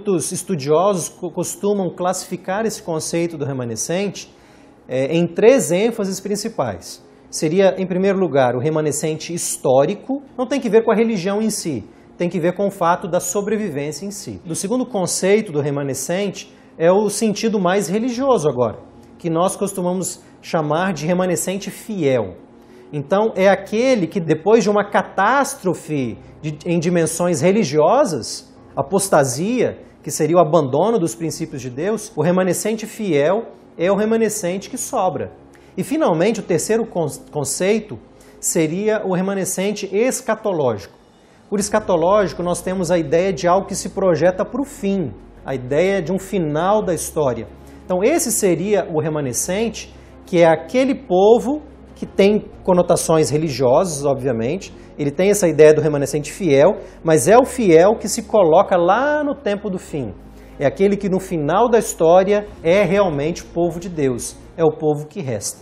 muitos estudiosos costumam classificar esse conceito do remanescente em 3 ênfases principais. Seria, em primeiro lugar, o remanescente histórico, não tem que ver com a religião em si, tem que ver com o fato da sobrevivência em si. O segundo conceito do remanescente é o sentido mais religioso agora, que nós costumamos chamar de remanescente fiel. Então, é aquele que depois de uma catástrofe em dimensões religiosas, apostasia, que seria o abandono dos princípios de Deus, o remanescente fiel é o remanescente que sobra. E, finalmente, o terceiro conceito seria o remanescente escatológico. Por escatológico, nós temos a ideia de algo que se projeta para o fim, a ideia de um final da história. Então, esse seria o remanescente, que é aquele povo que tem conotações religiosas, obviamente. Ele tem essa ideia do remanescente fiel, mas é o fiel que se coloca lá no tempo do fim. É aquele que no final da história é realmente o povo de Deus, é o povo que resta.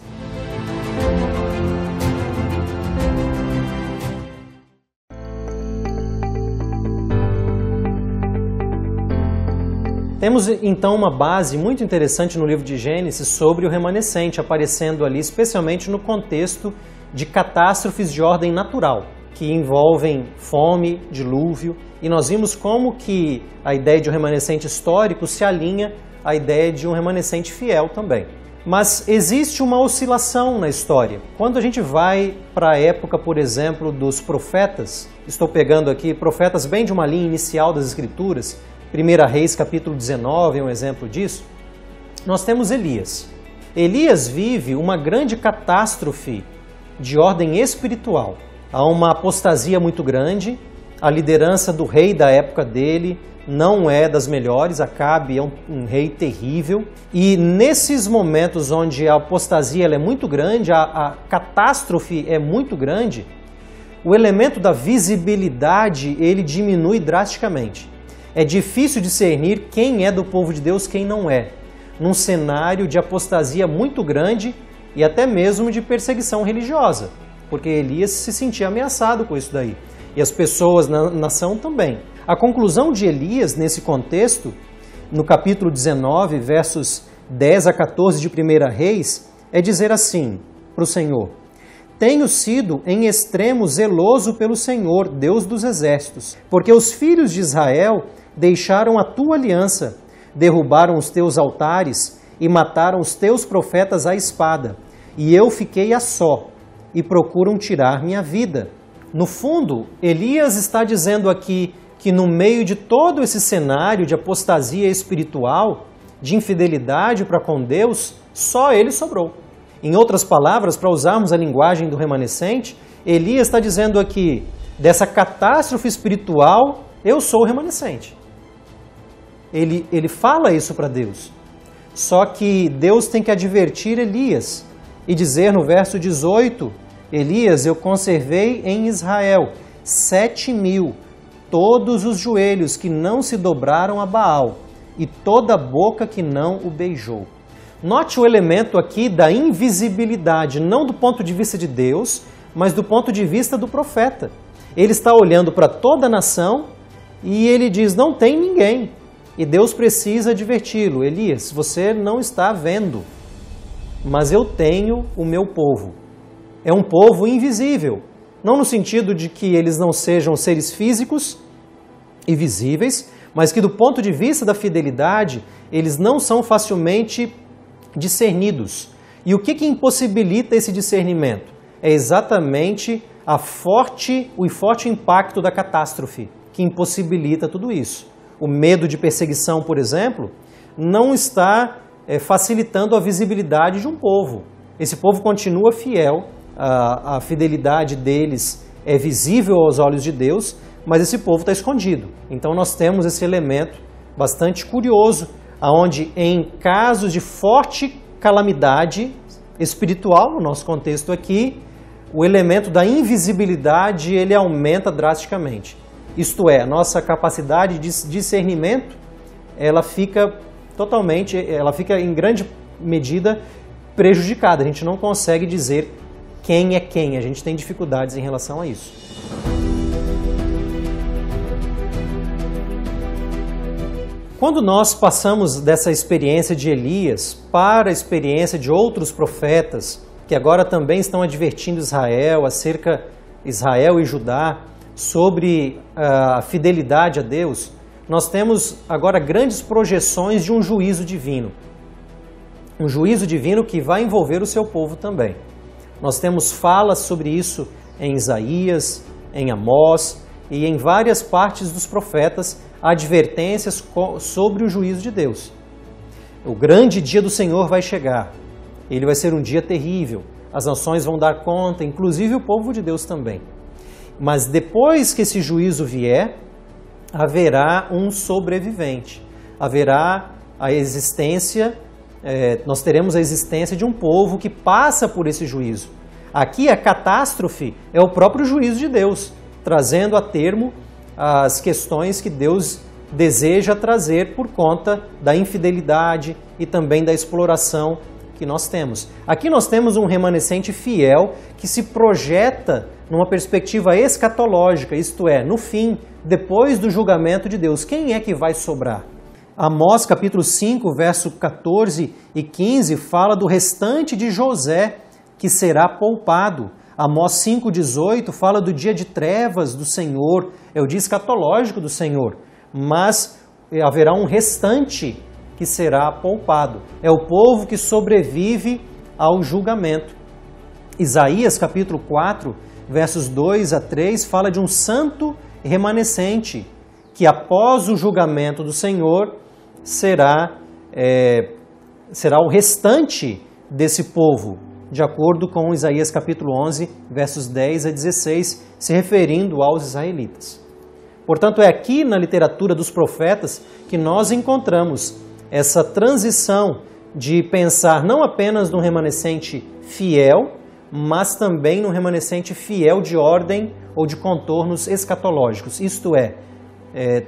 Temos então uma base muito interessante no livro de Gênesis sobre o remanescente, aparecendo ali especialmente no contexto de catástrofes de ordem natural, que envolvem fome, dilúvio, e nós vimos como que a ideia de um remanescente histórico se alinha à ideia de um remanescente fiel também. Mas existe uma oscilação na história. Quando a gente vai para a época, por exemplo, dos profetas, estou pegando aqui profetas bem de uma linha inicial das Escrituras, 1 Reis capítulo 19 é um exemplo disso, nós temos Elias. Elias vive uma grande catástrofe de ordem espiritual. Há uma apostasia muito grande, a liderança do rei da época dele não é das melhores, Acabe é um rei terrível, e nesses momentos onde a apostasia ela é muito grande, a catástrofe é muito grande, o elemento da visibilidade ele diminui drasticamente. É difícil discernir quem é do povo de Deus, quem não é, num cenário de apostasia muito grande e até mesmo de perseguição religiosa, porque Elias se sentia ameaçado com isso daí, e as pessoas na nação também. A conclusão de Elias nesse contexto, no capítulo 19, versos 10 a 14 de 1 Reis, é dizer assim para o Senhor: tenho sido em extremo zeloso pelo Senhor, Deus dos exércitos, porque os filhos de Israel deixaram a tua aliança, derrubaram os teus altares e mataram os teus profetas à espada, e eu fiquei a só, e procuram tirar minha vida. No fundo, Elias está dizendo aqui que no meio de todo esse cenário de apostasia espiritual, de infidelidade para com Deus, só ele sobrou. Em outras palavras, para usarmos a linguagem do remanescente, Elias está dizendo aqui, dessa catástrofe espiritual, eu sou o remanescente. Ele fala isso para Deus. Só que Deus tem que advertir Elias e dizer no verso 18, Elias, eu conservei em Israel 7.000, todos os joelhos que não se dobraram a Baal e toda a boca que não o beijou. Note o elemento aqui da invisibilidade, não do ponto de vista de Deus, mas do ponto de vista do profeta. Ele está olhando para toda a nação e ele diz, não tem ninguém. E Deus precisa adverti-lo, Elias, você não está vendo, mas eu tenho o meu povo. É um povo invisível, não no sentido de que eles não sejam seres físicos e visíveis, mas que do ponto de vista da fidelidade, eles não são facilmente discernidos. E o que impossibilita esse discernimento? É exatamente o forte impacto da catástrofe, que impossibilita tudo isso. O medo de perseguição, por exemplo, não está facilitando a visibilidade de um povo. Esse povo continua fiel, a fidelidade deles é visível aos olhos de Deus, mas esse povo está escondido. Então nós temos esse elemento bastante curioso, onde em casos de forte calamidade espiritual, no nosso contexto aqui, o elemento da invisibilidade ele aumenta drasticamente. Isto é, a nossa capacidade de discernimento, ela fica em grande medida prejudicada. A gente não consegue dizer quem é quem, a gente tem dificuldades em relação a isso. Quando nós passamos dessa experiência de Elias para a experiência de outros profetas, que agora também estão advertindo Israel e Judá sobre a fidelidade a Deus, nós temos agora grandes projeções de um juízo divino. Um juízo divino que vai envolver o seu povo também. Nós temos falas sobre isso em Isaías, em Amós e em várias partes dos profetas, advertências sobre o juízo de Deus. O grande dia do Senhor vai chegar. Ele vai ser um dia terrível. As nações vão dar conta, inclusive o povo de Deus também. Mas depois que esse juízo vier, haverá um sobrevivente. Haverá a existência, nós teremos a existência de um povo que passa por esse juízo. Aqui a catástrofe é o próprio juízo de Deus, trazendo a termo as questões que Deus deseja trazer por conta da infidelidade e também da exploração que nós temos. Aqui nós temos um remanescente fiel que se projeta numa perspectiva escatológica, isto é, no fim, depois do julgamento de Deus. Quem é que vai sobrar? Amós capítulo 5, verso 14 e 15 fala do restante de José que será poupado. Amós 5,18 fala do dia de trevas do Senhor, é o dia escatológico do Senhor, mas haverá um restante que será poupado. É o povo que sobrevive ao julgamento. Isaías capítulo 4, versos 2 a 3 fala de um santo remanescente que após o julgamento do Senhor será o restante desse povo, de acordo com Isaías capítulo 11, versos 10 a 16, se referindo aos israelitas. Portanto, é aqui na literatura dos profetas que nós encontramos essa transição de pensar não apenas no remanescente fiel, mas também no remanescente fiel de ordem ou de contornos escatológicos, isto é,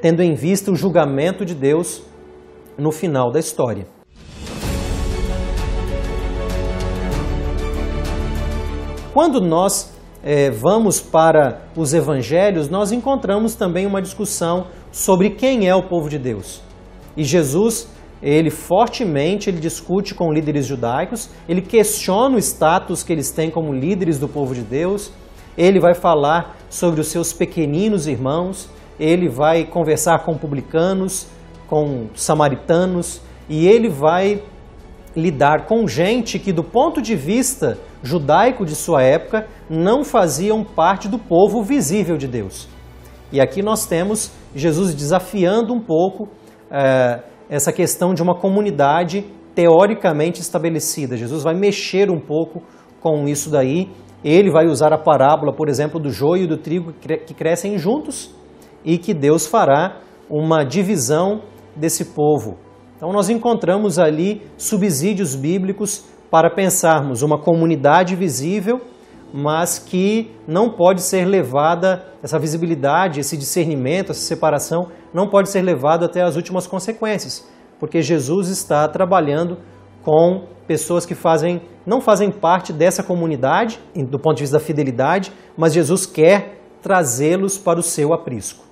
tendo em vista o julgamento de Deus no final da história. Quando nós vamos para os evangelhos, nós encontramos também uma discussão sobre quem é o povo de Deus. E Jesus, ele fortemente discute com líderes judaicos, ele questiona o status que eles têm como líderes do povo de Deus, ele vai falar sobre os seus pequeninos irmãos, ele vai conversar com publicanos, com samaritanos, e ele vai lidar com gente que, do ponto de vista judaico de sua época, não faziam parte do povo visível de Deus. E aqui nós temos Jesus desafiando um pouco essa questão de uma comunidade teoricamente estabelecida. Jesus vai mexer um pouco com isso daí. Ele vai usar a parábola, por exemplo, do joio e do trigo que crescem juntos e que Deus fará uma divisão desse povo. Então nós encontramos ali subsídios bíblicos para pensarmos uma comunidade visível, mas que não pode ser levada, essa visibilidade, esse discernimento, essa separação, não pode ser levado até as últimas consequências, porque Jesus está trabalhando com pessoas que não fazem parte dessa comunidade, do ponto de vista da fidelidade, mas Jesus quer trazê-los para o seu aprisco.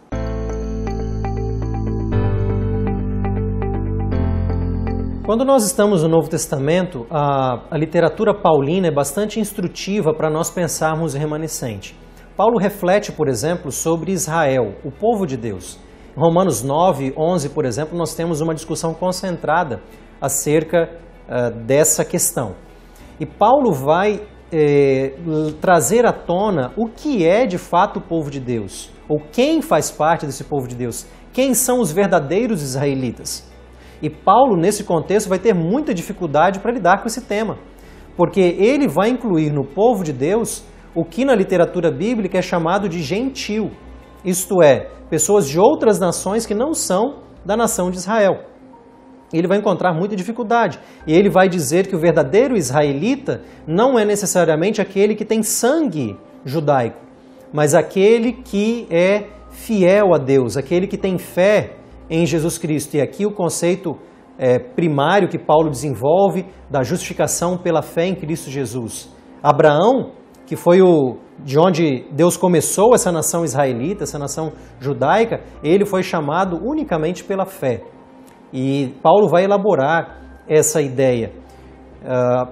Quando nós estamos no Novo Testamento, a literatura paulina é bastante instrutiva para nós pensarmos o remanescente. Paulo reflete, por exemplo, sobre Israel, o povo de Deus. Em Romanos 9, 11, por exemplo, nós temos uma discussão concentrada acerca dessa questão. E Paulo vai trazer à tona o que é de fato o povo de Deus, ou quem faz parte desse povo de Deus, quem são os verdadeiros israelitas. E Paulo, nesse contexto, vai ter muita dificuldade para lidar com esse tema, porque ele vai incluir no povo de Deus o que na literatura bíblica é chamado de gentil, isto é, pessoas de outras nações que não são da nação de Israel. Ele vai encontrar muita dificuldade, e ele vai dizer que o verdadeiro israelita não é necessariamente aquele que tem sangue judaico, mas aquele que é fiel a Deus, aquele que tem fé em Jesus Cristo. E aqui o conceito primário que Paulo desenvolve da justificação pela fé em Cristo Jesus. Abraão, que foi de onde Deus começou essa nação israelita, essa nação judaica, ele foi chamado unicamente pela fé. E Paulo vai elaborar essa ideia.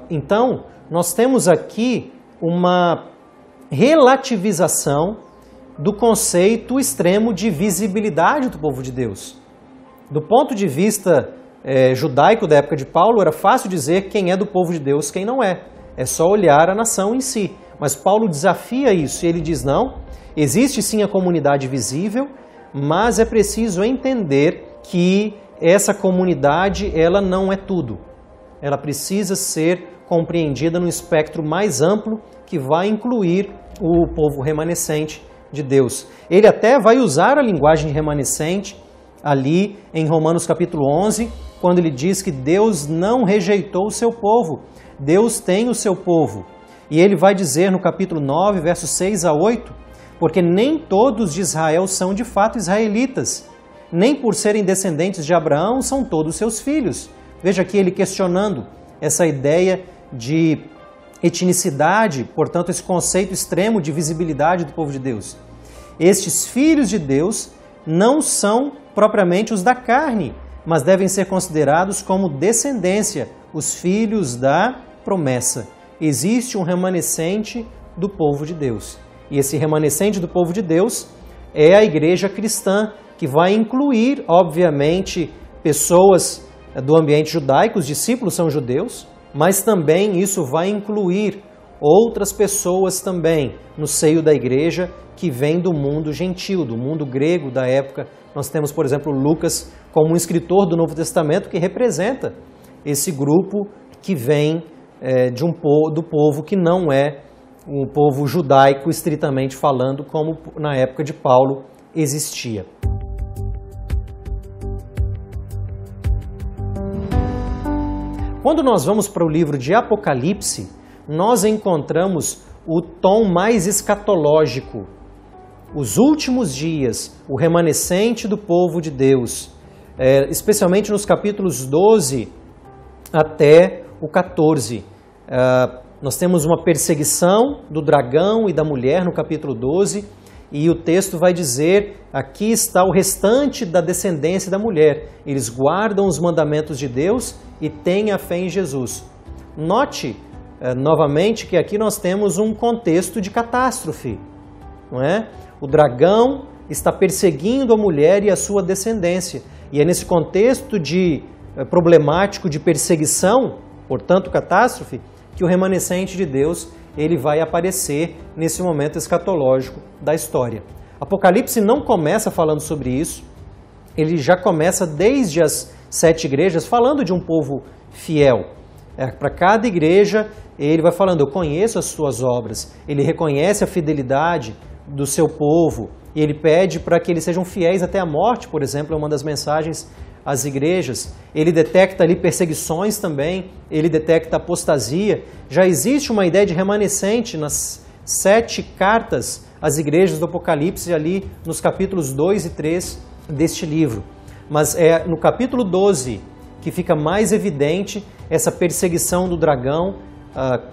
Então, nós temos aqui uma relativização do conceito extremo de visibilidade do povo de Deus. Do ponto de vista judaico da época de Paulo, era fácil dizer quem é do povo de Deus, quem não é. É só olhar a nação em si. Mas Paulo desafia isso e ele diz, não, existe sim a comunidade visível, mas é preciso entender que essa comunidade, ela não é tudo. Ela precisa ser compreendida num espectro mais amplo que vai incluir o povo remanescente de Deus. Ele até vai usar a linguagem remanescente ali em Romanos capítulo 11, quando ele diz que Deus não rejeitou o seu povo. Deus tem o seu povo. E ele vai dizer no capítulo 9, versos 6 a 8, porque nem todos de Israel são de fato israelitas, nem por serem descendentes de Abraão são todos seus filhos. Veja aqui ele questionando essa ideia de etnicidade, portanto esse conceito extremo de visibilidade do povo de Deus. Estes filhos de Deus não são propriamente os da carne, mas devem ser considerados como descendência, os filhos da promessa. Existe um remanescente do povo de Deus. E esse remanescente do povo de Deus é a igreja cristã, que vai incluir, obviamente, pessoas do ambiente judaico, os discípulos são judeus, mas também isso vai incluir outras pessoas também no seio da igreja que vêm do mundo gentil, do mundo grego da época. Nós temos, por exemplo, Lucas como um escritor do Novo Testamento que representa esse grupo que vem do povo que não é um povo judaico estritamente falando, como na época de Paulo existia. Quando nós vamos para o livro de Apocalipse, nós encontramos o tom mais escatológico. Os últimos dias, o remanescente do povo de Deus, especialmente nos capítulos 12 até o 14. Nós temos uma perseguição do dragão e da mulher no capítulo 12, e o texto vai dizer, aqui está o restante da descendência da mulher. Eles guardam os mandamentos de Deus e têm a fé em Jesus. Note, novamente, que aqui nós temos um contexto de catástrofe, não é? O dragão está perseguindo a mulher e a sua descendência. E é nesse contexto problemático de perseguição, portanto catástrofe, que o remanescente de Deus ele vai aparecer nesse momento escatológico da história. Apocalipse não começa falando sobre isso, ele já começa desde as 7 igrejas falando de um povo fiel. Para cada igreja ele vai falando, eu conheço as suas obras, ele reconhece a fidelidade do seu povo e ele pede para que eles sejam fiéis até a morte, por exemplo, é uma das mensagens às igrejas. Ele detecta ali perseguições também, ele detecta apostasia. Já existe uma ideia de remanescente nas 7 cartas às igrejas do Apocalipse, ali nos capítulos 2 e 3 deste livro. Mas é no capítulo 12 que fica mais evidente essa perseguição do dragão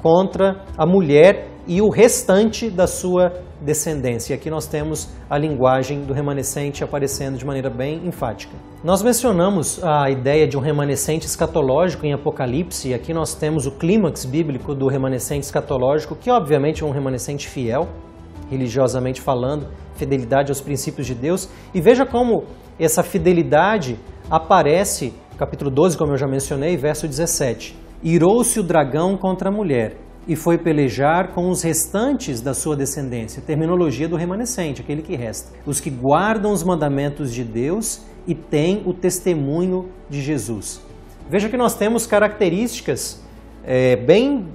contra a mulher e o restante da sua descendência. E aqui nós temos a linguagem do remanescente aparecendo de maneira bem enfática. Nós mencionamos a ideia de um remanescente escatológico em Apocalipse, e aqui nós temos o clímax bíblico do remanescente escatológico, que obviamente é um remanescente fiel, religiosamente falando, fidelidade aos princípios de Deus. E veja como essa fidelidade aparece, capítulo 12, como eu já mencionei, verso 17. Irou-se o dragão contra a mulher e foi pelejar com os restantes da sua descendência. Terminologia do remanescente, aquele que resta. Os que guardam os mandamentos de Deus e têm o testemunho de Jesus. Veja que nós temos características bem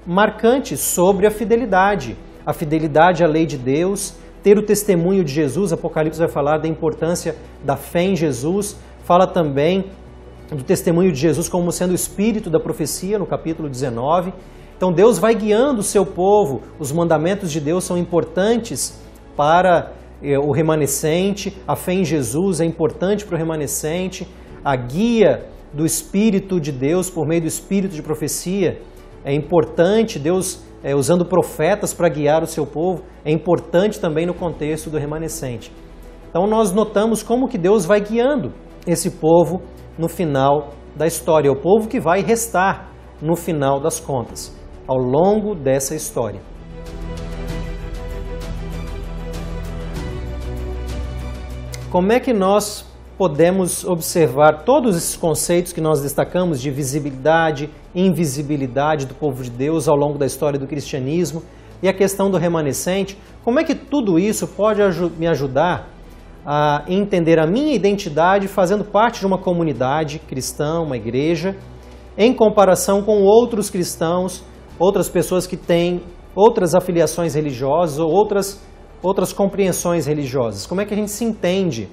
marcantes sobre a fidelidade. A fidelidade à lei de Deus, ter o testemunho de Jesus. Apocalipse vai falar da importância da fé em Jesus. Fala também do testemunho de Jesus como sendo o espírito da profecia, no capítulo 19. Então Deus vai guiando o seu povo, os mandamentos de Deus são importantes para o remanescente, a fé em Jesus é importante para o remanescente, a guia do Espírito de Deus por meio do Espírito de profecia é importante, Deus usando profetas para guiar o seu povo, é importante também no contexto do remanescente. Então nós notamos como que Deus vai guiando esse povo no final da história, é o povo que vai restar no final das contas, ao longo dessa história. Como é que nós podemos observar todos esses conceitos que nós destacamos de visibilidade, invisibilidade do povo de Deus ao longo da história do cristianismo e a questão do remanescente? Como é que tudo isso pode me ajudar a entender a minha identidade fazendo parte de uma comunidade cristã, uma igreja, em comparação com outros cristãos, outras pessoas que têm outras afiliações religiosas ou outras compreensões religiosas? Como é que a gente se entende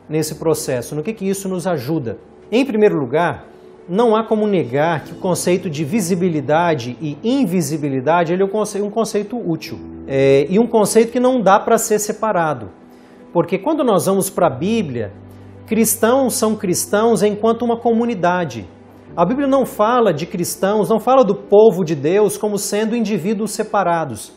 nesse processo? No que isso nos ajuda? Em primeiro lugar, não há como negar que o conceito de visibilidade e invisibilidade ele é um conceito útil. E um conceito que não dá para ser separado. Porque quando nós vamos para a Bíblia, cristãos são cristãos enquanto uma comunidade. A Bíblia não fala de cristãos, não fala do povo de Deus como sendo indivíduos separados.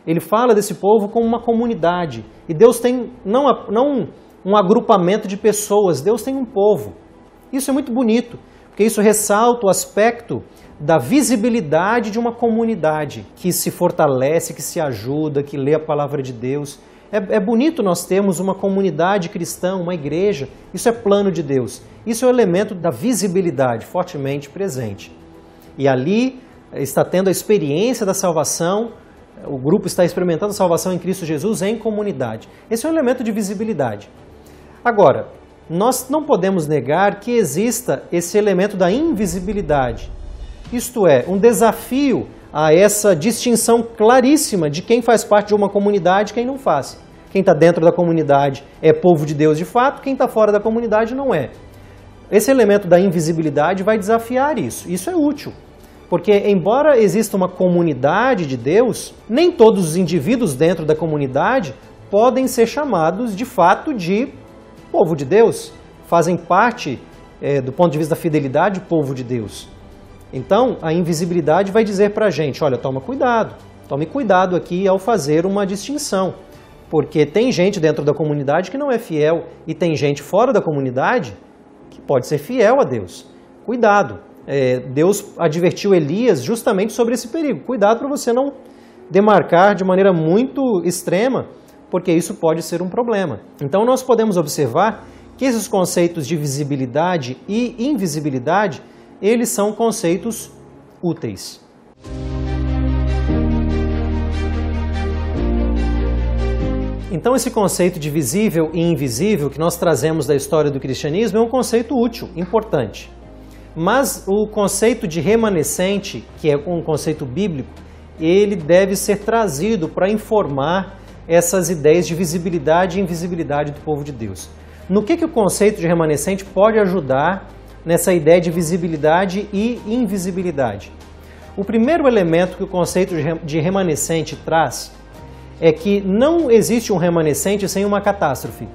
Ele fala desse povo como uma comunidade. E Deus tem não um agrupamento de pessoas, Deus tem um povo. Isso é muito bonito, porque isso ressalta o aspecto da visibilidade de uma comunidade que se fortalece, que se ajuda, que lê a palavra de Deus. É bonito nós termos uma comunidade cristã, uma igreja. Isso é plano de Deus. Isso é o elemento da visibilidade fortemente presente. E ali está tendo a experiência da salvação, o grupo está experimentando a salvação em Cristo Jesus em comunidade. Esse é um elemento de visibilidade. Agora, nós não podemos negar que exista esse elemento da invisibilidade. Isto é, um desafio a essa distinção claríssima de quem faz parte de uma comunidade e quem não faz. Quem está dentro da comunidade é povo de Deus de fato, quem está fora da comunidade não é. Esse elemento da invisibilidade vai desafiar isso. Isso é útil, porque embora exista uma comunidade de Deus, nem todos os indivíduos dentro da comunidade podem ser chamados de fato de povo de Deus, fazem parte, do ponto de vista da fidelidade, do povo de Deus. Então, a invisibilidade vai dizer para a gente, olha, tome cuidado aqui ao fazer uma distinção, porque tem gente dentro da comunidade que não é fiel e tem gente fora da comunidade que pode ser fiel a Deus. Cuidado, Deus advertiu Elias justamente sobre esse perigo. Cuidado para você não demarcar de maneira muito extrema, porque isso pode ser um problema. Então nós podemos observar que esses conceitos de visibilidade e invisibilidade, eles são conceitos úteis. Então esse conceito de visível e invisível que nós trazemos da história do cristianismo é um conceito útil, importante. Mas o conceito de remanescente, que é um conceito bíblico, ele deve ser trazido para informar essas ideias de visibilidade e invisibilidade do povo de Deus. No que o conceito de remanescente pode ajudar nessa ideia de visibilidade e invisibilidade? O primeiro elemento que o conceito de remanescente traz é que não existe um remanescente sem uma catástrofe.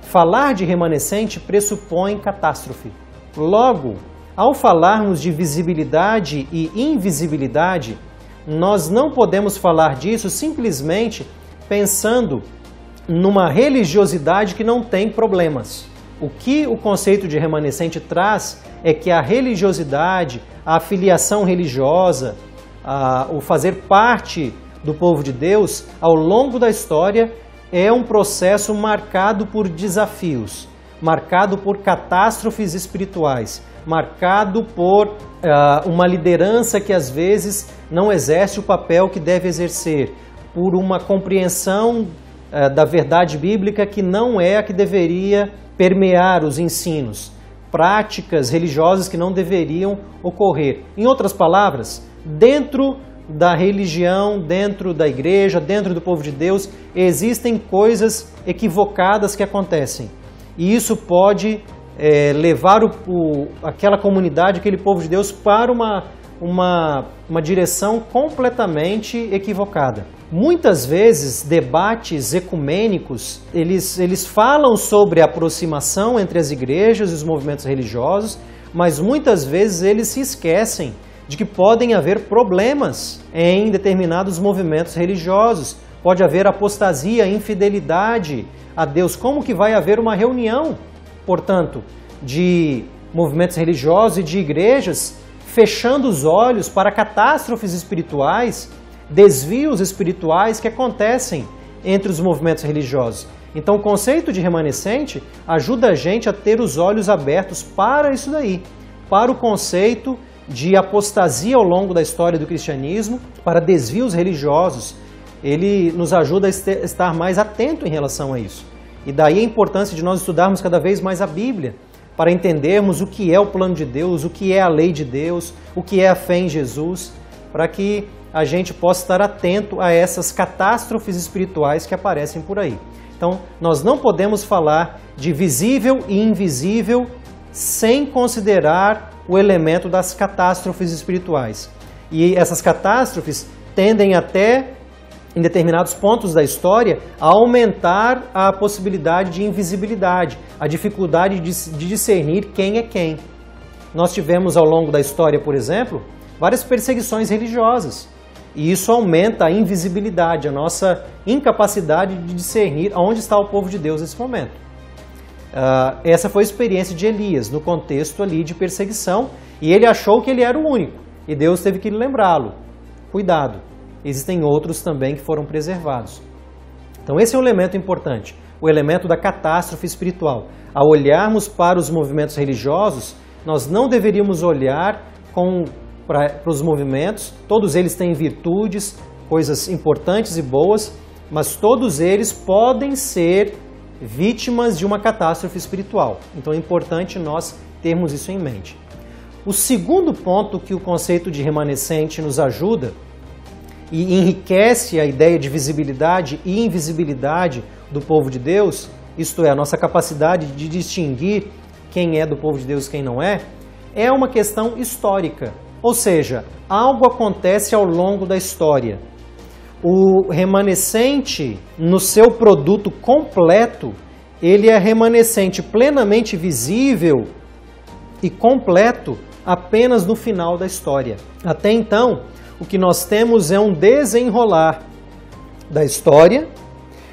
Falar de remanescente pressupõe catástrofe. Logo, ao falarmos de visibilidade e invisibilidade, nós não podemos falar disso simplesmente pensando numa religiosidade que não tem problemas. O que o conceito de remanescente traz é que a religiosidade, a afiliação religiosa, o fazer parte do povo de Deus, ao longo da história, é um processo marcado por desafios, marcado por catástrofes espirituais, marcado por uma liderança que às vezes não exerce o papel que deve exercer, por uma compreensão da verdade bíblica que não é a que deveria permear os ensinos, práticas religiosas que não deveriam ocorrer. Em outras palavras, dentro da religião, dentro da igreja, dentro do povo de Deus, existem coisas equivocadas que acontecem. E isso pode levar aquela comunidade, aquele povo de Deus para uma direção completamente equivocada. Muitas vezes, debates ecumênicos, eles falam sobre a aproximação entre as igrejas e os movimentos religiosos, mas muitas vezes eles se esquecem de que podem haver problemas em determinados movimentos religiosos. Pode haver apostasia, infidelidade a Deus. Como que vai haver uma reunião, portanto, de movimentos religiosos e de igrejas fechando os olhos para catástrofes espirituais, desvios espirituais que acontecem entre os movimentos religiosos. Então o conceito de remanescente ajuda a gente a ter os olhos abertos para isso daí, para o conceito de apostasia ao longo da história do cristianismo, para desvios religiosos. Ele nos ajuda a estar mais atento em relação a isso. E daí a importância de nós estudarmos cada vez mais a Bíblia, para entendermos o que é o plano de Deus, o que é a lei de Deus, o que é a fé em Jesus, para que a gente possa estar atento a essas catástrofes espirituais que aparecem por aí. Então, nós não podemos falar de visível e invisível sem considerar o elemento das catástrofes espirituais. E essas catástrofes tendem até, em determinados pontos da história, a aumentar a possibilidade de invisibilidade, a dificuldade de discernir quem é quem. Nós tivemos ao longo da história, por exemplo, várias perseguições religiosas. E isso aumenta a invisibilidade, a nossa incapacidade de discernir onde está o povo de Deus nesse momento. Essa foi a experiência de Elias, no contexto ali de perseguição, e ele achou que ele era o único, e Deus teve que lembrá-lo. Cuidado, existem outros também que foram preservados. Então esse é um elemento importante, o elemento da catástrofe espiritual. Ao olharmos para os movimentos religiosos, nós não deveríamos olhar para os movimentos, todos eles têm virtudes, coisas importantes e boas, mas todos eles podem ser vítimas de uma catástrofe espiritual. Então é importante nós termos isso em mente. O segundo ponto que o conceito de remanescente nos ajuda e enriquece a ideia de visibilidade e invisibilidade do povo de Deus, isto é, a nossa capacidade de distinguir quem é do povo de Deus e quem não é uma questão histórica. Ou seja, algo acontece ao longo da história. O remanescente, no seu produto completo, ele é remanescente plenamente visível e completo apenas no final da história. Até então, o que nós temos é um desenrolar da história,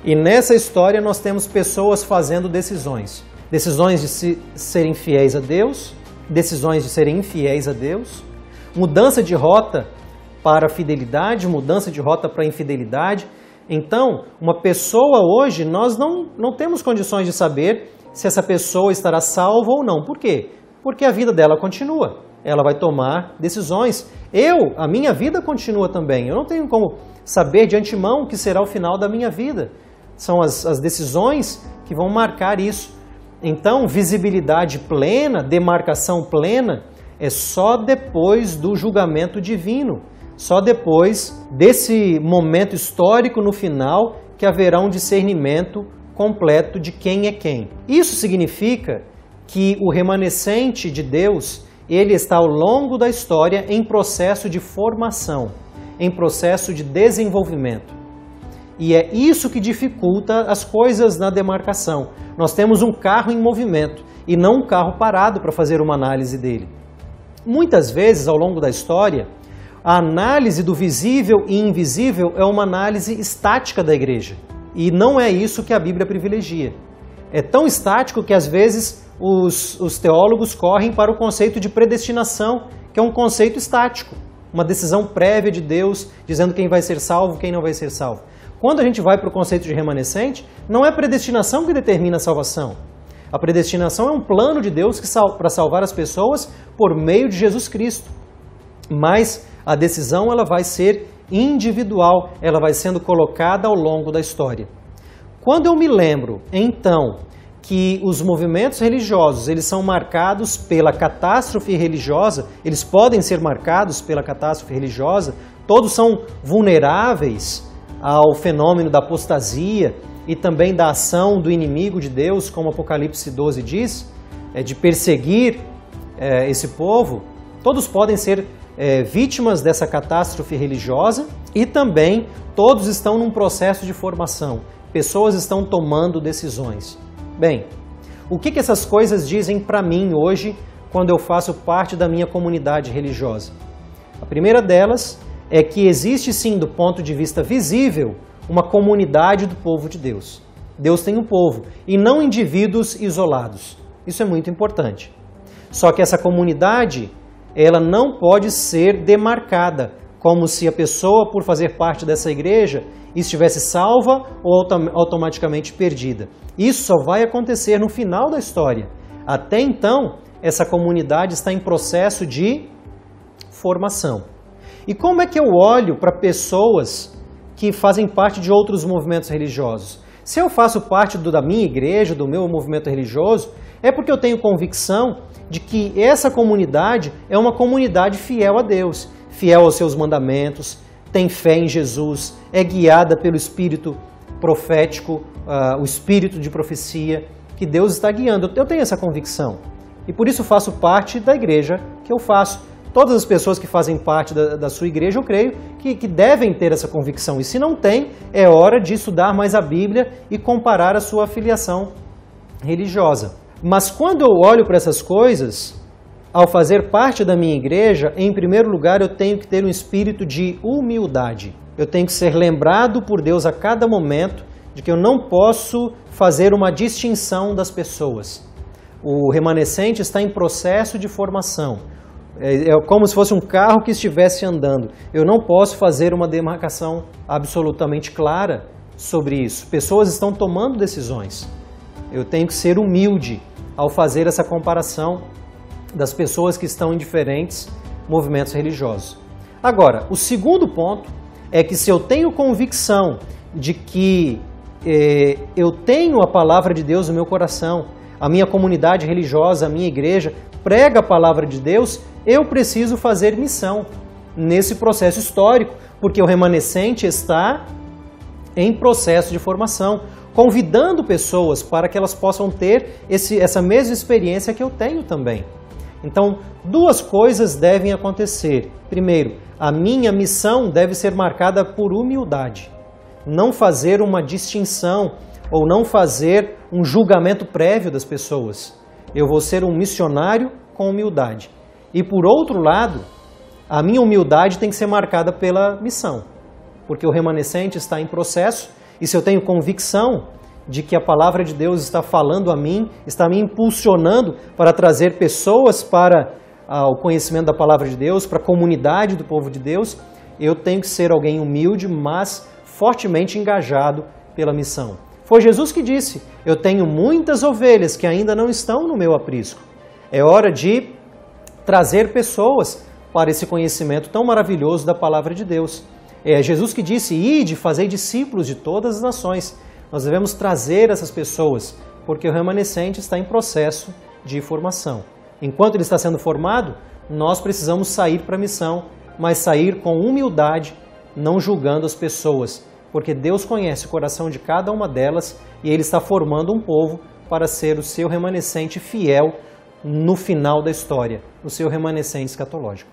e nessa história nós temos pessoas fazendo decisões. Decisões de serem fiéis a Deus, decisões de serem infiéis a Deus, mudança de rota para a fidelidade, mudança de rota para a infidelidade. Então, uma pessoa hoje, nós não temos condições de saber se essa pessoa estará salva ou não. Por quê? Porque a vida dela continua. Ela vai tomar decisões. A minha vida continua também. Eu não tenho como saber de antemão o que será o final da minha vida. São as decisões que vão marcar isso. Então, visibilidade plena, demarcação plena, é só depois do julgamento divino. Só depois desse momento histórico no final que haverá um discernimento completo de quem é quem. Isso significa que o remanescente de Deus, ele está ao longo da história em processo de formação, em processo de desenvolvimento. E é isso que dificulta as coisas na demarcação. Nós temos um carro em movimento e não um carro parado para fazer uma análise dele. Muitas vezes, ao longo da história, a análise do visível e invisível é uma análise estática da igreja. E não é isso que a Bíblia privilegia. É tão estático que, às vezes, os teólogos correm para o conceito de predestinação, que é um conceito estático. Uma decisão prévia de Deus, dizendo quem vai ser salvo, quem não vai ser salvo. Quando a gente vai para o conceito de remanescente, não é a predestinação que determina a salvação. A predestinação é um plano de Deus para salvar as pessoas por meio de Jesus Cristo. Mas a decisão ela vai ser individual, ela vai sendo colocada ao longo da história. Quando eu me lembro, então, que os movimentos religiosos eles são marcados pela catástrofe religiosa, eles podem ser marcados pela catástrofe religiosa, todos são vulneráveis ao fenômeno da apostasia e também da ação do inimigo de Deus, como Apocalipse 12 diz, de perseguir esse povo. Todos podem ser vítimas dessa catástrofe religiosa e também todos estão num processo de formação. Pessoas estão tomando decisões. Bem, o que essas coisas dizem para mim hoje quando eu faço parte da minha comunidade religiosa? A primeira delas é que existe sim, do ponto de vista visível, uma comunidade do povo de Deus. Deus tem um povo e não indivíduos isolados. Isso é muito importante. Só que essa comunidade, ela não pode ser demarcada, como se a pessoa, por fazer parte dessa igreja, estivesse salva ou automaticamente perdida. Isso só vai acontecer no final da história. Até então, essa comunidade está em processo de formação. E como é que eu olho para pessoas que fazem parte de outros movimentos religiosos? Se eu faço parte da minha igreja, do meu movimento religioso, é porque eu tenho convicção de que essa comunidade é uma comunidade fiel a Deus, fiel aos seus mandamentos, tem fé em Jesus, é guiada pelo Espírito profético, o Espírito de profecia, que Deus está guiando. Eu tenho essa convicção e por isso faço parte da igreja que eu faço. Todas as pessoas que fazem parte da sua igreja, eu creio que devem ter essa convicção. E se não tem, é hora de estudar mais a Bíblia e comparar a sua filiação religiosa. Mas quando eu olho para essas coisas, ao fazer parte da minha igreja, em primeiro lugar eu tenho que ter um espírito de humildade. Eu tenho que ser lembrado por Deus a cada momento de que eu não posso fazer uma distinção das pessoas. O remanescente está em processo de formação. É como se fosse um carro que estivesse andando. Eu não posso fazer uma demarcação absolutamente clara sobre isso. Pessoas estão tomando decisões. Eu tenho que ser humilde ao fazer essa comparação das pessoas que estão em diferentes movimentos religiosos. Agora, o segundo ponto é que se eu tenho convicção de que eu tenho a palavra de Deus no meu coração, a minha comunidade religiosa, a minha igreja prega a palavra de Deus, eu preciso fazer missão nesse processo histórico, porque o remanescente está em processo de formação, convidando pessoas para que elas possam ter essa mesma experiência que eu tenho também. Então, duas coisas devem acontecer. Primeiro, a minha missão deve ser marcada por humildade. Não fazer uma distinção ou não fazer um julgamento prévio das pessoas. Eu vou ser um missionário com humildade. E por outro lado, a minha humildade tem que ser marcada pela missão. Porque o remanescente está em processo e se eu tenho convicção de que a palavra de Deus está falando a mim, está me impulsionando para trazer pessoas para o conhecimento da palavra de Deus, para a comunidade do povo de Deus, eu tenho que ser alguém humilde, mas fortemente engajado pela missão. Foi Jesus que disse, eu tenho muitas ovelhas que ainda não estão no meu aprisco. É hora de trazer pessoas para esse conhecimento tão maravilhoso da palavra de Deus. É Jesus que disse, ide, fazei discípulos de todas as nações. Nós devemos trazer essas pessoas, porque o remanescente está em processo de formação. Enquanto ele está sendo formado, nós precisamos sair para a missão, mas sair com humildade, não julgando as pessoas, porque Deus conhece o coração de cada uma delas e Ele está formando um povo para ser o seu remanescente fiel no final da história, o seu remanescente escatológico.